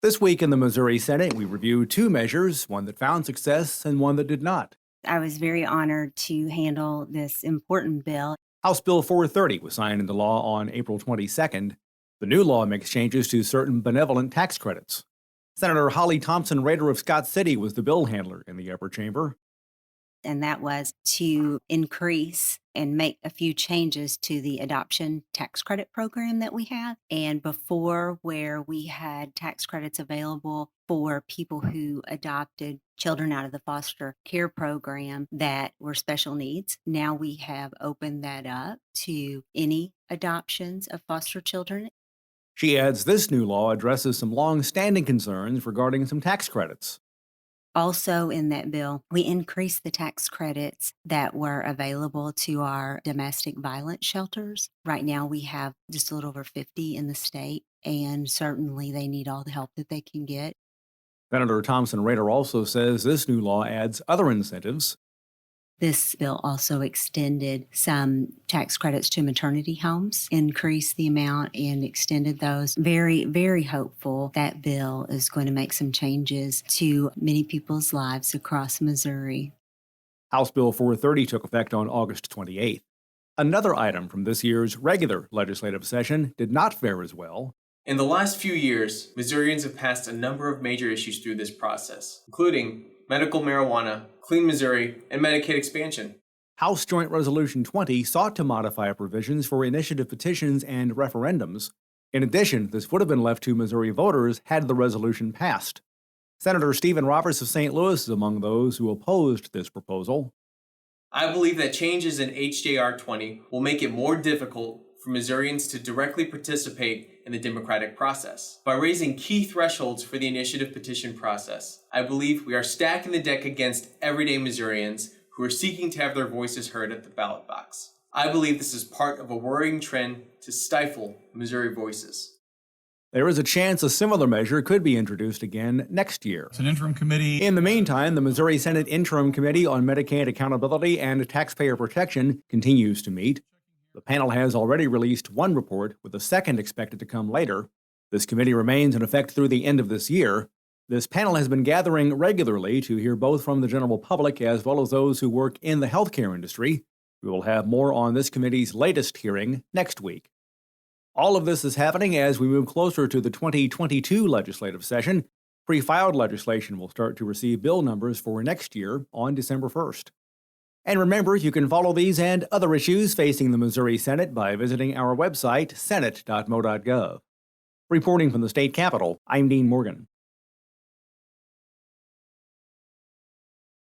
This week in the Missouri Senate, we review two measures, one that found success and one that did not. I was very honored to handle this important bill. House Bill 430 was signed into law on April 22nd. The new law makes changes to certain benevolent tax credits. Senator Thompson Rehder of Scott City was the bill handler in the upper chamber. And that was to increase and make a few changes to the adoption tax credit program that we have. And before, where we had tax credits available for people who adopted children out of the foster care program that were special needs, now we have opened that up to any adoptions of foster children. She adds this new law addresses some long-standing concerns regarding some tax credits. Also in that bill, we increased the tax credits that were available to our domestic violence shelters. Right now, we have just a little over 50 in the state, and certainly they need all the help that they can get. Senator Thompson Rehder also says this new law adds other incentives. This bill also extended some tax credits to maternity homes, increased the amount and extended those. Very, very hopeful that bill is going to make some changes to many people's lives across Missouri. House Bill 430 took effect on August 28th. Another item from this year's regular legislative session did not fare as well. In the last few years, Missourians have passed a number of major issues through this process, including medical marijuana, Clean Missouri, and Medicaid expansion. House Joint Resolution 20 sought to modify provisions for initiative petitions and referendums. In addition, this would have been left to Missouri voters had the resolution passed. Senator Stephen Roberts of St. Louis is among those who opposed this proposal. I believe that changes in HJR 20 will make it more difficult for Missourians to directly participate in the democratic process. By raising key thresholds for the initiative petition process, I believe we are stacking the deck against everyday Missourians who are seeking to have their voices heard at the ballot box. I believe this is part of a worrying trend to stifle Missouri voices. There is a chance a similar measure could be introduced again next year. It's an interim committee. In the meantime, the Missouri Senate Interim Committee on Medicaid Accountability and Taxpayer Protection continues to meet. The panel has already released one report, with a second expected to come later. This committee remains in effect through the end of this year. This panel has been gathering regularly to hear both from the general public as well as those who work in the healthcare industry. We will have more on this committee's latest hearing next week. All of this is happening as we move closer to the 2022 legislative session. Pre-filed legislation will start to receive bill numbers for next year on December 1st. And remember, you can follow these and other issues facing the Missouri Senate by visiting our website, senate.mo.gov. Reporting from the state capitol, I'm Dean Morgan.